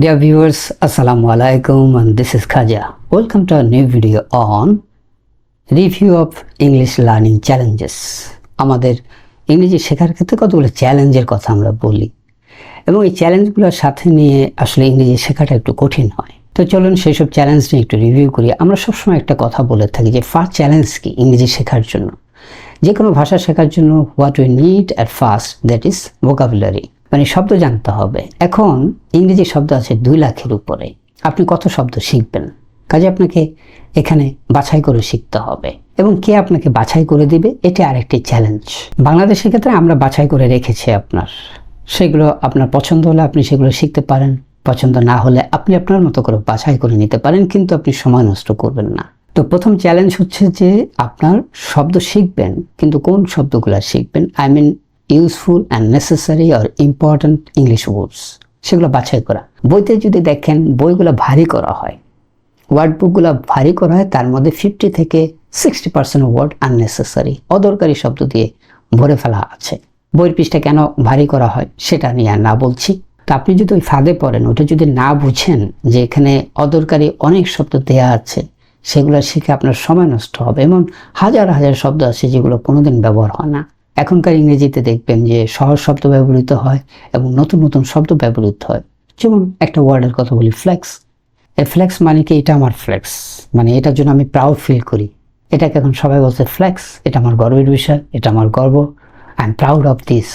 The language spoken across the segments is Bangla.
Dear viewers, Assalamu alaikum, and this is Khaja. Welcome to a new video on review of English learning challenges. আমাদের ইংরেজি শেখার ক্ষেত্রে কতগুলো চ্যালেঞ্জের কথা আমরা বলি এবং এই চ্যালেঞ্জগুলোর সাথে নিয়ে আসলে ইংরেজি শেখাটা একটু কঠিন হয়। তো চলুন সেই সব চ্যালেঞ্জ নিয়ে একটু রিভিউ করি। আমরা সবসময় একটা কথা বলে থাকি যে ফার্স্ট চ্যালেঞ্জ কি ইংরেজি শেখার জন্য, যে কোনো ভাষা শেখার জন্য what we need at first that is vocabulary, মানে শব্দ জানতে হবে। এখন ইংরেজি শব্দ আছে 2 লাখের উপরে, আপনি কত শব্দ শিখবেন? কাজে আপনাকে এখানে বাছাই করে শিখতে হবে এবং কে আপনাকে বাছাই করে দিবে এটা আরেকটি চ্যালেঞ্জ। বাংলাদেশের ক্ষেত্রে আমরা বাছাই করে রেখেছি সেগুলো আপনার পছন্দ হলে আপনি সেগুলো শিখতে পারেন, পছন্দ না হলে আপনি আপনার মতো করে বাছাই করে নিতে পারেন, কিন্তু আপনি সময় নষ্ট করবেন না। তো প্রথম চ্যালেঞ্জ হচ্ছে যে আপনার শব্দ শিখবেন, কিন্তু কোন শব্দগুলো শিখবেন, I mean useful and necessary আর ইম্পর্ট্যান্ট ইংলিশ ওয়ার্ডস, সেগুলো বাছাই করা। বইতে যদি দেখেন বইগুলো ভারী করা হয়, ওয়ার্ড বুকগুলো ভারী করা হয়, তার মধ্যে 50 থেকে 60% ওয়ার্ড আননেসেসারি, অদরকারি শব্দ দিয়ে ভরে ফেলা আছে। বইয়ের পৃষ্ঠা কেন ভারী করা হয় সেটা নিয়ে আর না বলছি। তো আপনি যদি ওই ফাঁদে পড়েন, ওটা যদি না বুঝেন যে এখানে অদরকারি অনেক শব্দ দেয়া আছে, সেগুলো শিখে আপনার সময় নষ্ট হবে। এমন হাজার হাজার শব্দ আছে যেগুলো কোনোদিন ব্যবহার হয় না। এখনকার ইংরেজিতে দেখবেন যে সহজ শব্দ ব্যবহৃত হয় এবং নতুন নতুন শব্দ ব্যবহৃত হয়। যেমন একটা ওয়ার্ডের কথা বলি, ফ্লেক্স। এই ফ্লেক্স মানে কি? এটা আমার ফ্লেক্স, মানে এটার জন্য আমি প্রাউড ফিল করি। এটাকে এখন সবাই বলছে ফ্লেক্স, এটা আমার গর্বের বিষয়, এটা আমার গর্ব, I am proud of this.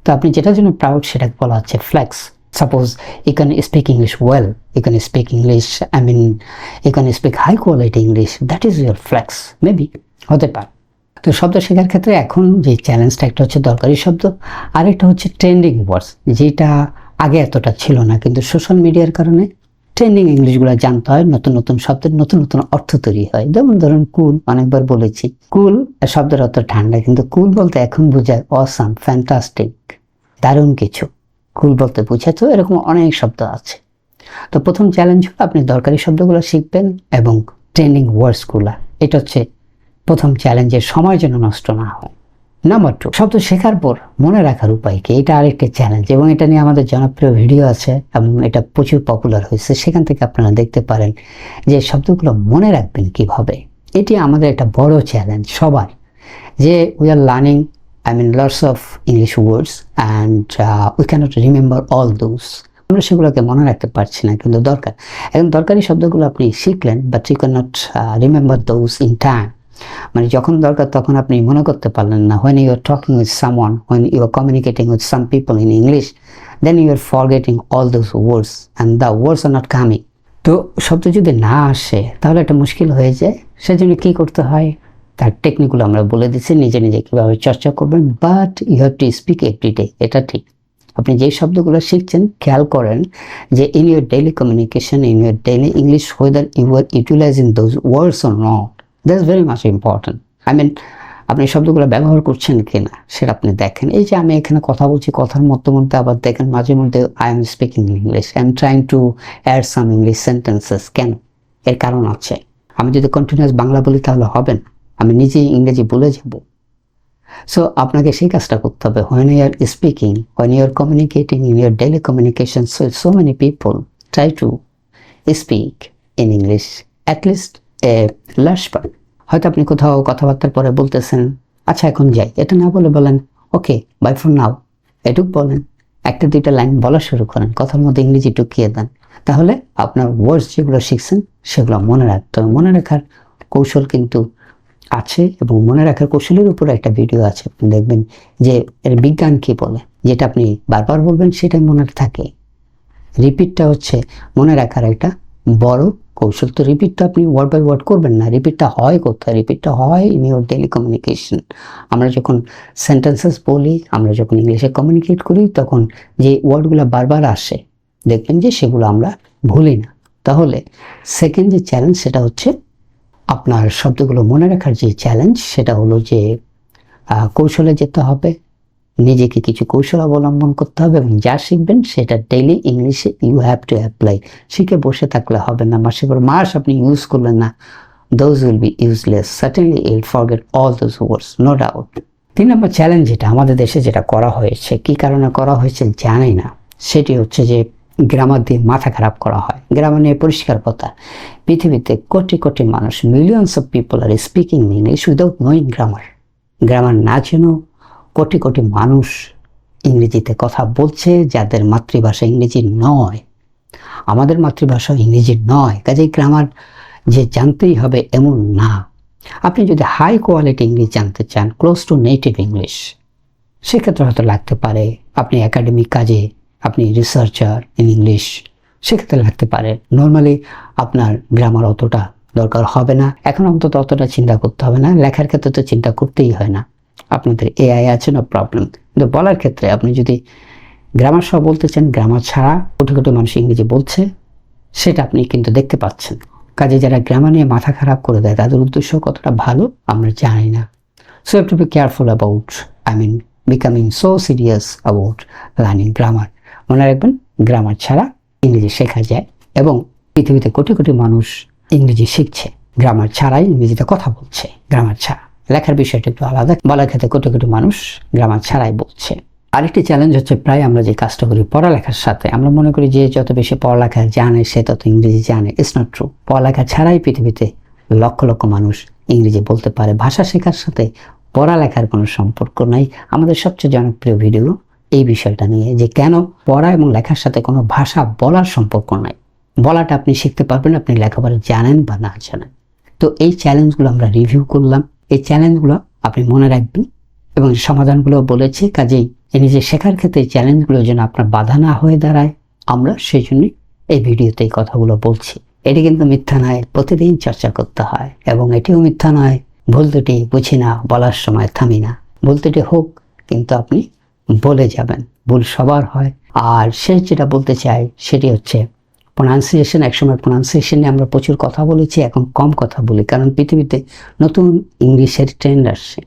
তো আপনি যেটার জন্য প্রাউড সেটাকে বলা হচ্ছে flakes. Suppose you can speak English well, you can speak English, you can speak high quality English, that is your flex, maybe, হতে পারে। তো শব্দ শেখার ক্ষেত্রে এখন যে চ্যালেঞ্জটা, একটা হচ্ছে দরকারি শব্দ, আর একটা হচ্ছে ট্রেন্ডিং ওয়ার্ডস, যেটা আগে এতটা ছিল না, কিন্তু সোশ্যাল মিডিয়ার কারণে ট্রেন্ডিং ইংলিশগুলো জানতে হয়, নতুন নতুন শব্দের নতুন নতুন অর্থ তৈরি হয়। যেমন ধরুন কুল, অনেকবার বলেছি কুল শব্দের অর্থ ঠান্ডা, কিন্তু কুল বলতে এখন বোঝায় অসাম, ফ্যান্টাস্টিক, দারুণ কিছু। কুল বলতে বোঝায়। তো এরকম অনেক শব্দ আছে। তো প্রথম চ্যালেঞ্জ হলো আপনি দরকারি শব্দগুলো শিখবেন এবং ট্রেন্ডিং ওয়ার্ডসগুলো, এটা হচ্ছে প্রথম চ্যালেঞ্জের, সময় যেন নষ্ট না হয়। নাম্বার 2, শব্দ শেখার পর মনে রাখার উপায় কি, এটা আরেকটা চ্যালেঞ্জ এবং এটা নিয়ে আমাদের জনপ্রিয় ভিডিও আছে এবং এটা প্রচুর পপুলার হয়েছে, সেখান থেকে আপনারা দেখতে পারেন যে শব্দগুলো মনে রাখবেন কিভাবে। এটি আমাদের একটা বড় চ্যালেঞ্জ সবার, যে we are learning lots of English words and we cannot remember all those. আমরা সেগুলোকে মনে রাখতে পারছি না, কিন্তু দরকার। এখন দরকারি শব্দগুলো আপনি শিখলেন, but you can not remember those in time, মানে যখন দরকার তখন আপনি মনে করতে পারলেন না। when you are talking with someone, when you are communicating with some people in English, then you are forgetting all those words and the words are not coming. তো শব্দ যদি না আসে তাহলে একটা মুশকিল হয়ে যায়। সেজন্য কি করতে হয়, তার টেকনিকগুলো আমরা বলে দিচ্ছি, নিজে নিজে কীভাবে চর্চা করবেন। But you have to speak every day, এটা ঠিক। আপনি যেই শব্দগুলো শিখছেন খেয়াল করেন যে in your daily communication, in your daily English, whether you are utilising those words or not, that's very much important. আপনি শব্দগুলো ব্যবহার করছেন কিনা সেটা আপনি দেখেন। এই যে আমি এখানে কথা বলছি, কথার মধ্যে মধ্যে আবার দেখেন মাঝে মধ্যে I am speaking English, I am trying to add some English sentences. কেন? এর কারণ আছে। আমি যদি কন্টিনিউয়াস বাংলা বলি তাহলে হবে না, আমি নিজেই ইংরেজি বলে যাব। সো আপনাকে সেই কাজটা করতে হবে। when you are speaking, when you are communicating in your daily communication, so many people try to speak in English, at least a large part. হয়তো আপনি কোথাও কথাবার্তার পরে বলতেছেন আচ্ছা এখন যাই, এটা না বলে বলেন ওকে বাই ফর নাও, এটুক বলেন। একটা দুইটা লাইন বলা শুরু করেন, কথার মধ্যে ইংরেজি ঢুকিয়ে দেন, তাহলে আপনার ওয়ার্ডস যেগুলো শিখছেন সেগুলো মনে রাখতে হবে। মনে রাখার কৌশল কিন্তু আছে এবং মনে রাখার কৌশলের উপরে একটা ভিডিও আছে, আপনি দেখবেন যে এর বিজ্ঞান কি বলে। যেটা আপনি বারবার বলবেন সেটাই মনে থাকে। রিপিটটা হচ্ছে মনে রাখার একটা বড় কৌশল। তো রিপিটটা আপনি ওয়ার্ড বাই ওয়ার্ড করবেন না, রিপিটটা হয় কোথায়? রিপিটটা হয় ইন ইউর ডেইলি কমিউনিকেশন। আমরা যখন সেন্টেন্সেস বলি, আমরা যখন ইংলিশে কমিউনিকেট করি, তখন যে ওয়ার্ডগুলো বারবার আসে দেখবেন যে সেগুলো আমরা ভুলি না। তাহলে সেকেন্ড যে চ্যালেঞ্জ সেটা হচ্ছে আপনার শব্দগুলো মনে রাখার যে চ্যালেঞ্জ, সেটা হলো যে কৌশলে যেতে হবে, নিজেকে কিছু কৌশল অবলম্বন করতে হবে এবং যা শিখবেন সেটা ডেইলি ইংলিশে ইউ হ্যাভ টু অ্যাপ্লাই। শিখে বসে থাকলে হবে না, মাসের পর মাস আপনি ইউজ করলেন না, those will be useless, certainly you will forget all those words, no doubt. 3 number challenge যেটা আমাদের দেশে যেটা করা হয়েছে, কি কারণে করা হয়েছে জানি না, সেটি হচ্ছে যে গ্রামার দিয়ে মাথা খারাপ করা হয়। গ্রামার নিয়ে পরিষ্কার কথা, পৃথিবীতে কোটি কোটি মানুষ, millions of people are speaking English without knowing grammar. Grammar না জেনেও কোটি কোটি মানুষ ইংরেজিতে কথা বলছে, যাদের মাতৃভাষা ইংরেজি নয়। আমাদের মাতৃভাষা ইংরেজি নয়, কাজেই গ্রামার যে জানতেই হবে এমন না। আপনি যদি হাই কোয়ালিটি ইংলিশ জানতে চান, ক্লোজ টু নেটিভ ইংলিশ, সেক্ষেত্রে হয়তো লাগতে পারে আপনি একাডেমিক কাজে, আপনি রিসার্চার ইন ইংলিশ, সেক্ষেত্রে লাগতে পারে। নর্মালি আপনার গ্রামার অতটা দরকার হবে না, এখন অন্তত অতটা চিন্তা করতে হবে না। লেখার ক্ষেত্রে তো চিন্তা করতেই হয় না, আপনাদের এআই আছে, না প্রবলেম। কিন্তু বলার ক্ষেত্রে আপনি যদি গ্রামার সহ বলতে চান, গ্রামার ছাড়া কোটি কোটি মানুষ ইংরেজি বলছে, সেটা আপনি কিন্তু দেখতে পাচ্ছেন। কাজে যারা গ্রামার নিয়ে মাথা খারাপ করে দেয়, তাদের উদ্দেশ্য কতটা ভালো আমরা জানি না। So have to be careful about becoming so serious about learning grammar. মনে রাখবেন, গ্রামার ছাড়া ইংরেজি শেখা যায়, এবং পৃথিবীতে কোটি কোটি মানুষ ইংরেজি শিখছে, গ্রামার ছাড়াই ইংরেজিতে কথা বলছে। গ্রামার ছাড়া লেখার বিষয়টা একটু আলাদা, বলার ক্ষেত্রে কোটি কোটি মানুষ গ্রামার ছাড়াই বলছে। আরেকটি চ্যালেঞ্জ হচ্ছে, প্রায় আমরা যে কাজটা করি পড়ালেখার সাথে, আমরা মনে করি যে যত বেশি পড়ালেখা জানে সে তত ইংরেজি জানে। It's not true. পড়ালেখা ছাড়াই পৃথিবীতে লক্ষ লক্ষ মানুষ ইংরেজি বলতে পারে। ভাষা শেখার সাথে পড়ালেখার কোনো সম্পর্ক নাই। আমাদের সবচেয়ে জনপ্রিয় ভিডিও এই বিষয়টা নিয়ে, যে কেন পড়া এবং লেখার সাথে কোনো ভাষা বলার সম্পর্ক নাই। বলাটা আপনি শিখতে পারবেন, আপনি লেখাপড়া জানেন বা না জানেন। তো এই চ্যালেঞ্জগুলো আমরা রিভিউ করলাম, এই চ্যালেঞ্জগুলো আপনি মনে রাখবেন এবং সমাধানগুলো বলেছি। কাজেই নিজে শেখার ক্ষেত্রে এই চ্যালেঞ্জগুলো যেন আপনার বাধা না হয়ে দাঁড়ায়, আমরা সেই জন্যই এই ভিডিওতে এই কথাগুলো বলছি। এটি কিন্তু মিথ্যা নয়, প্রতিদিন চর্চা করতে হয়। এবং এটিও মিথ্যা নয়, ভুল ত্রুটি বুঝি না, বলার সময় থামি না। ভুল ত্রুটি হোক, কিন্তু আপনি বলে যাবেন, ভুল সবার হয়। আর সে যেটা বলতে চাই সেটি হচ্ছে প্রোনাউন্সিয়েশন। একসময় প্রোনাউন্সিয়েশন নিয়ে আমরা প্রচুর কথা বলেছি, এখন কম কথা বলি, কারণ পৃথিবীতে নতুন ইংলিশের ট্রেন্ড আসছে।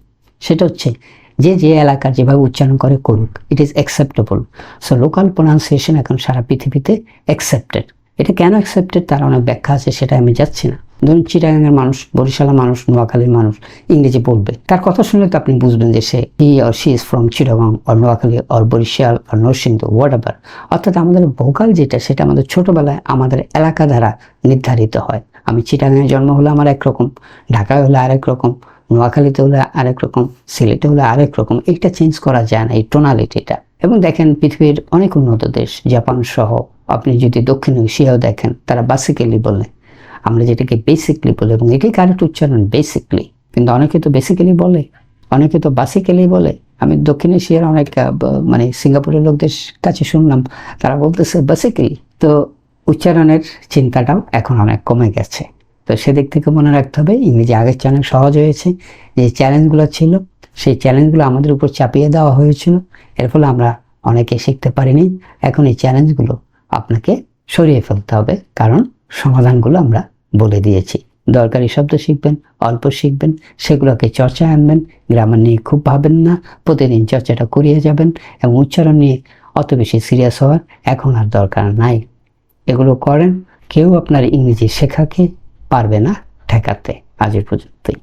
সেটা হচ্ছে যে যে এলাকার যেভাবে উচ্চারণ করে করুক, it is acceptable. So local pronunciation এখন সারা পৃথিবীতে অ্যাকসেপ্টেড। এটা কেন অ্যাকসেপ্টেড তার অনেক ব্যাখ্যা আছে, সেটা আমি যাচ্ছি না। ধরুন চিটাগাংয়ের মানুষ, বরিশালের মানুষ, নোয়াখালীর মানুষ ইংরেজি বলবে, তার কথা শুনলে তো আপনি বুঝবেন যে সে he or she is from Chittagong or Noakhali or Barisal or Narsingdi, whatever. অর্থাৎ আমাদের ভোকাল যেটা, সেটা আমাদের ছোটবেলায় আমাদের এলাকা দ্বারা নির্ধারিত হয়। আমি চিটাগাংয়ে জন্ম হলে আমার একরকম, ঢাকায় হলে আরেক রকম, নোয়াখালীতে হলে আরেক রকম, সিলেটে হলে আরেক রকম। এইটা চেঞ্জ করা যায় না, এই টোনালিটিটা। এবং দেখেন পৃথিবীর অনেক উন্নত দেশ, জাপান সহ, আপনি যদি দক্ষিণ এশিয়াও দেখেন, তারা বেসিক্যালি বলে, আমরা যেটাকে বেসিকলি বলে, এবং এটাই কারেক্ট উচ্চারণ, বেসিকলি। কিন্তু অনেকে তো বেসিক্যালি বলে, অনেকে তো বেসিক্যালি বলে। আমি দক্ষিণ এশিয়ার অনেক সিঙ্গাপুরের লোকদের কাছে শুনলাম, তারা বলতেছে বেসিক্যালি। তো উচ্চারণের চিন্তাটাও এখন অনেক কমে গেছে। তো সেদিক থেকে মনে রাখতে হবে, ইংরেজি আগের চেয়ে অনেক সহজ হয়েছে। যে চ্যালেঞ্জগুলো ছিল, সেই চ্যালেঞ্জগুলো আমাদের উপর চাপিয়ে দেওয়া হয়েছিল, এর ফলে আমরা অনেকে শিখতে পারিনি। এখন এই চ্যালেঞ্জগুলো আপনাকে সরিয়ে ফেলতে হবে, কারণ সমাধানগুলো আমরা বলে দিয়েছি। দরকারি শব্দ শিখবেন, অল্প শিখবেন, সেগুলোকে চর্চায় আনবেন। গ্রামার নিয়ে খুব ভাবেন না, প্রতিদিন চর্চাটা করিয়ে যাবেন। এবং উচ্চারণ নিয়ে অত বেশি সিরিয়াস হওয়ার এখন আর দরকার নাই। এগুলো করেন, কেউ আপনার ইংরেজি শেখাকে পারবে না ঠেকাতে। আজ এ পর্যন্তই।